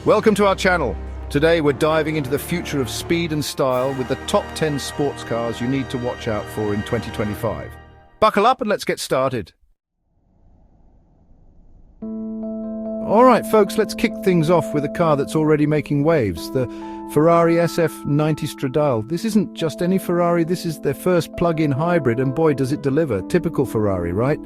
Welcome to our channel. Today we're diving into the future of speed and style with the top 10 sports cars you need to watch out for in 2025. Buckle up and let's get started. All right, folks, let's kick things off with a car that's already making waves, the Ferrari SF90 Stradale. This isn't just any Ferrari, this is their first plug-in hybrid, and boy, does it deliver. Typical Ferrari, right?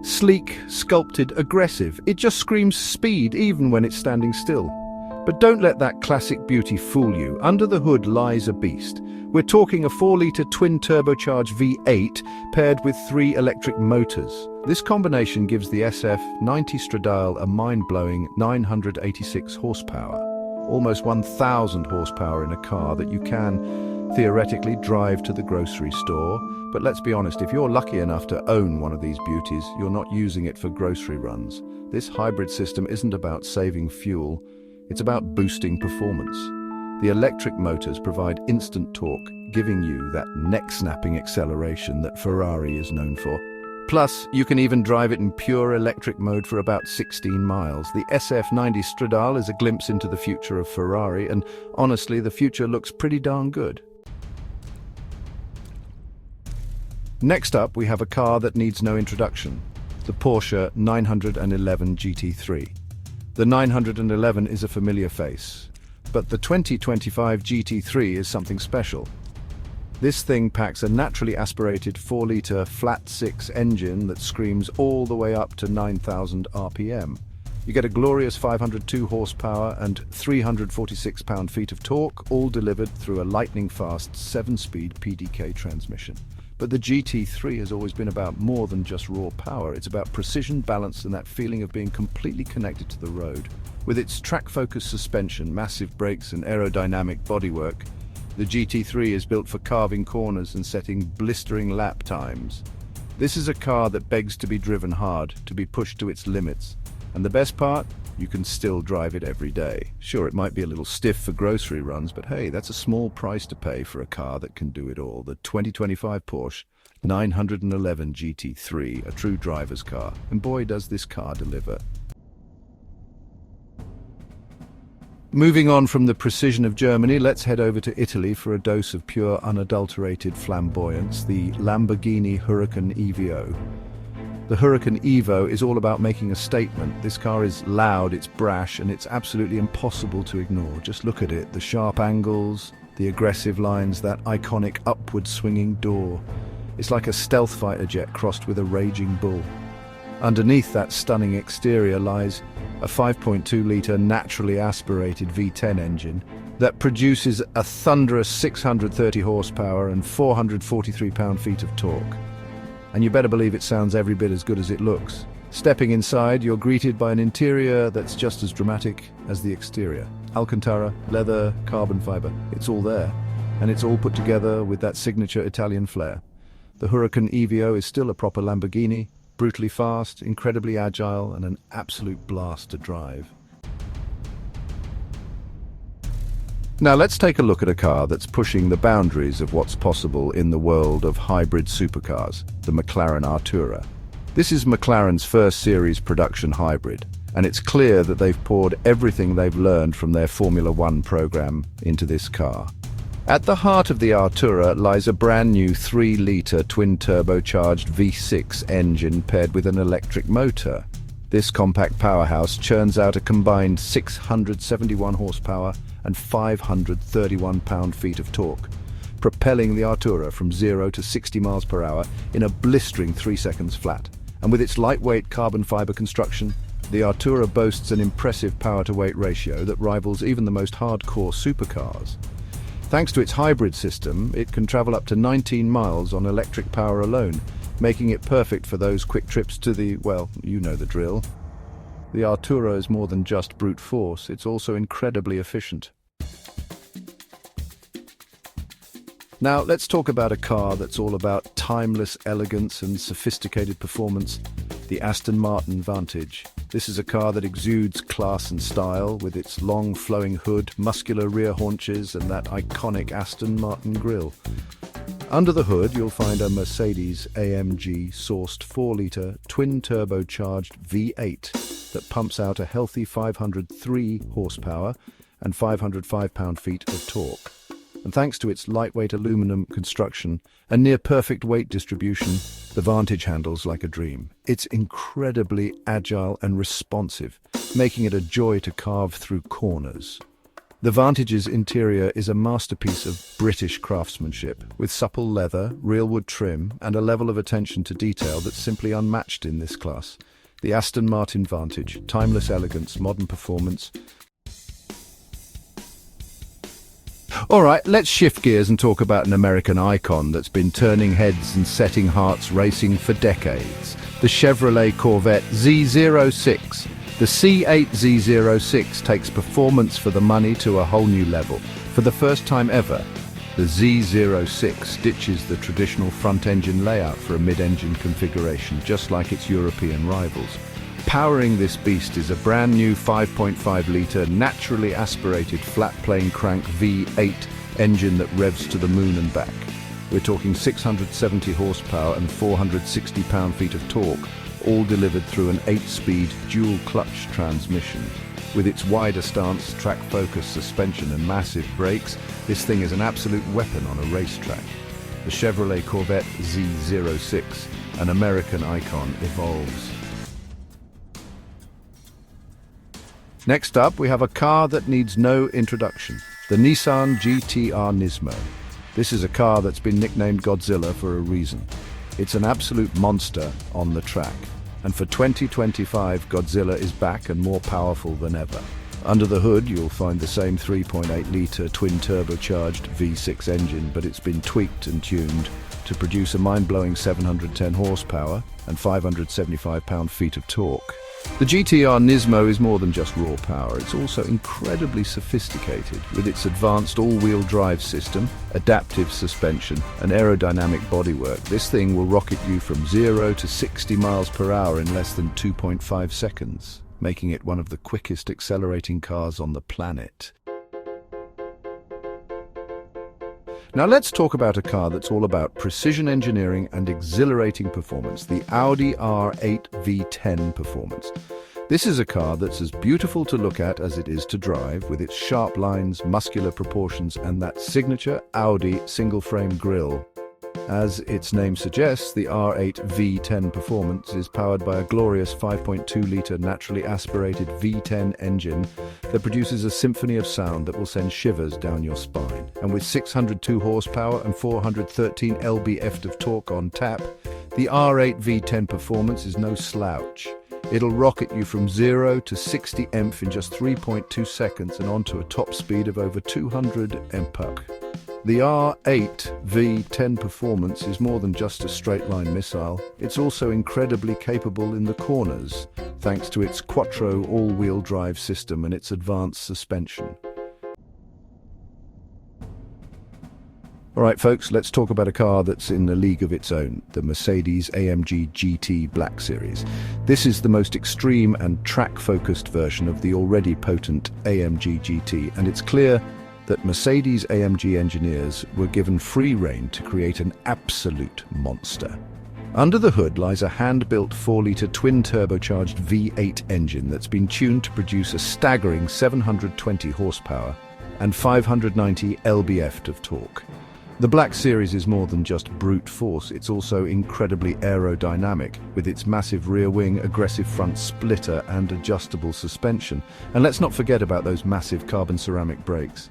Sleek, sculpted, aggressive. It just screams speed even when it's standing still. But don't let that classic beauty fool you. Under the hood lies a beast. We're talking a 4-litre twin-turbocharged V8 paired with 3 electric motors. This combination gives the SF90 Stradale a mind-blowing 986 horsepower. Almost 1,000 horsepower in a car that you can, theoretically, drive to the grocery store. But let's be honest, if you're lucky enough to own one of these beauties, you're not using it for grocery runs. This hybrid system isn't about saving fuel. It's about boosting performance. The electric motors provide instant torque, giving you that neck-snapping acceleration that Ferrari is known for. Plus, you can even drive it in pure electric mode for about 16 miles. The SF90 Stradale is a glimpse into the future of Ferrari, and honestly, the future looks pretty darn good. Next up, we have a car that needs no introduction, the Porsche 911 GT3. The 911 is a familiar face, but the 2025 GT3 is something special. This thing packs a naturally aspirated 4-litre flat-six engine that screams all the way up to 9,000 RPM. You get a glorious 502 horsepower and 346 pound-feet of torque, all delivered through a lightning-fast 7-speed PDK transmission. But the GT3 has always been about more than just raw power. It's about precision, balance, and that feeling of being completely connected to the road. With its track-focused suspension, massive brakes, and aerodynamic bodywork, the GT3 is built for carving corners and setting blistering lap times. This is a car that begs to be driven hard, to be pushed to its limits. And the best part? You can still drive it every day. Sure, it might be a little stiff for grocery runs, but hey, that's a small price to pay for a car that can do it all. The 2025 Porsche 911 GT3, a true driver's car. And boy, does this car deliver. Moving on from the precision of Germany, let's head over to Italy for a dose of pure, unadulterated flamboyance, the Lamborghini Huracan EVO. The Huracan Evo is all about making a statement. This car is loud, it's brash, and it's absolutely impossible to ignore. Just look at it, the sharp angles, the aggressive lines, that iconic upward swinging door. It's like a stealth fighter jet crossed with a raging bull. Underneath that stunning exterior lies a 5.2-litre naturally aspirated V10 engine that produces a thunderous 630 horsepower and 443 pound-feet of torque. And you better believe it sounds every bit as good as it looks. Stepping inside, you're greeted by an interior that's just as dramatic as the exterior. Alcantara, leather, carbon fiber, it's all there. And it's all put together with that signature Italian flair. The Huracan EVO is still a proper Lamborghini, brutally fast, incredibly agile, and an absolute blast to drive. Now let's take a look at a car that's pushing the boundaries of what's possible in the world of hybrid supercars, the McLaren Artura. This is McLaren's first series production hybrid, and it's clear that they've poured everything they've learned from their Formula One program into this car. At the heart of the Artura lies a brand new 3-litre twin-turbocharged V6 engine paired with an electric motor. This compact powerhouse churns out a combined 671 horsepower and 531 pound-feet of torque, propelling the Artura from 0 to 60 miles per hour in a blistering 3 seconds flat. And with its lightweight carbon fiber construction, the Artura boasts an impressive power-to-weight ratio that rivals even the most hardcore supercars. Thanks to its hybrid system, it can travel up to 19 miles on electric power alone, making it perfect for those quick trips to the, well, you know the drill. The Artura is more than just brute force, it's also incredibly efficient. Now, let's talk about a car that's all about timeless elegance and sophisticated performance, the Aston Martin Vantage. This is a car that exudes class and style with its long flowing hood, muscular rear haunches, and that iconic Aston Martin grille. Under the hood, you'll find a Mercedes-AMG sourced 4-litre twin-turbocharged V8 that pumps out a healthy 503 horsepower and 505 pound-feet of torque. And thanks to its lightweight aluminum construction and near-perfect weight distribution, the Vantage handles like a dream. It's incredibly agile and responsive, making it a joy to carve through corners. The Vantage's interior is a masterpiece of British craftsmanship, with supple leather, real wood trim, and a level of attention to detail that's simply unmatched in this class. The Aston Martin Vantage, timeless elegance, modern performance. All right, let's shift gears and talk about an American icon that's been turning heads and setting hearts racing for decades. The Chevrolet Corvette Z06. The C8 Z06 takes performance for the money to a whole new level. For the first time ever, the Z06 ditches the traditional front-engine layout for a mid-engine configuration, just like its European rivals. Powering this beast is a brand new 5.5-litre naturally aspirated flat-plane crank V8 engine that revs to the moon and back. We're talking 670 horsepower and 460 pound-feet of torque, all delivered through an 8-speed dual-clutch transmission. With its wider stance, track-focused suspension and massive brakes, this thing is an absolute weapon on a racetrack. The Chevrolet Corvette Z06, an American icon, evolves. Next up, we have a car that needs no introduction, the Nissan GT-R Nismo. This is a car that's been nicknamed Godzilla for a reason. It's an absolute monster on the track. And for 2025, Godzilla is back and more powerful than ever. Under the hood, you'll find the same 3.8-litre twin-turbocharged V6 engine, but it's been tweaked and tuned to produce a mind-blowing 710 horsepower and 575 pound-feet of torque. The GT-R Nismo is more than just raw power, it's also incredibly sophisticated. With its advanced all-wheel drive system, adaptive suspension, and aerodynamic bodywork, this thing will rocket you from 0 to 60 miles per hour in less than 2.5 seconds, making it one of the quickest accelerating cars on the planet. Now let's talk about a car that's all about precision engineering and exhilarating performance, the Audi R8 V10 Performance. This is a car that's as beautiful to look at as it is to drive, with its sharp lines, muscular proportions, and that signature Audi single-frame grille. As its name suggests, the R8 V10 Performance is powered by a glorious 5.2-litre naturally aspirated V10 engine that produces a symphony of sound that will send shivers down your spine. And with 602 horsepower and 413 lb-ft of torque on tap, the R8 V10 Performance is no slouch. It'll rocket you from 0 to 60 mph in just 3.2 seconds and onto a top speed of over 200 mph. The R8 V10 Performance is more than just a straight-line missile. It's also incredibly capable in the corners, thanks to its Quattro all-wheel drive system and its advanced suspension. All right, folks, let's talk about a car that's in a league of its own, the Mercedes-AMG GT Black Series. This is the most extreme and track-focused version of the already potent AMG GT, and it's clear that Mercedes-AMG engineers were given free rein to create an absolute monster. Under the hood lies a hand-built 4-litre twin-turbocharged V8 engine that's been tuned to produce a staggering 720 horsepower and 590 lb-ft of torque. The Black Series is more than just brute force, it's also incredibly aerodynamic, with its massive rear wing, aggressive front splitter and adjustable suspension. And let's not forget about those massive carbon ceramic brakes.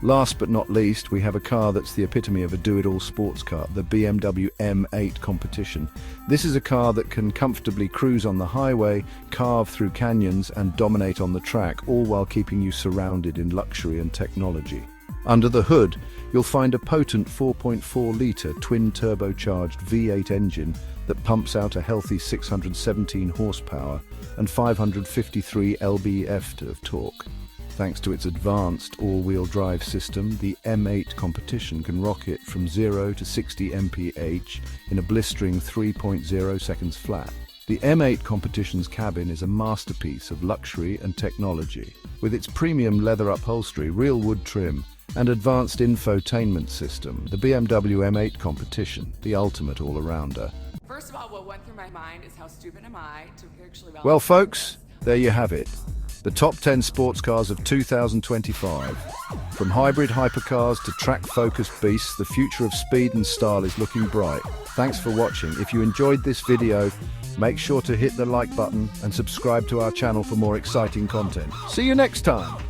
Last but not least, we have a car that's the epitome of a do-it-all sports car, the BMW M8 Competition. This is a car that can comfortably cruise on the highway, carve through canyons and dominate on the track, all while keeping you surrounded in luxury and technology. Under the hood, you'll find a potent 4.4-litre twin-turbocharged V8 engine that pumps out a healthy 617 horsepower and 553 lb-ft of torque. Thanks to its advanced all-wheel drive system, the M8 Competition can rocket from 0 to 60 mph in a blistering 3.0 seconds flat. The M8 Competition's cabin is a masterpiece of luxury and technology. With its premium leather upholstery, real wood trim, and advanced infotainment system, the BMW M8 Competition, the ultimate all-arounder. First of all, what went through my mind is how stupid am I to actually... Well, folks, there you have it. The top 10 sports cars of 2025. From hybrid hypercars to track-focused beasts, the future of speed and style is looking bright. Thanks for watching. If you enjoyed this video, make sure to hit the like button and subscribe to our channel for more exciting content. See you next time.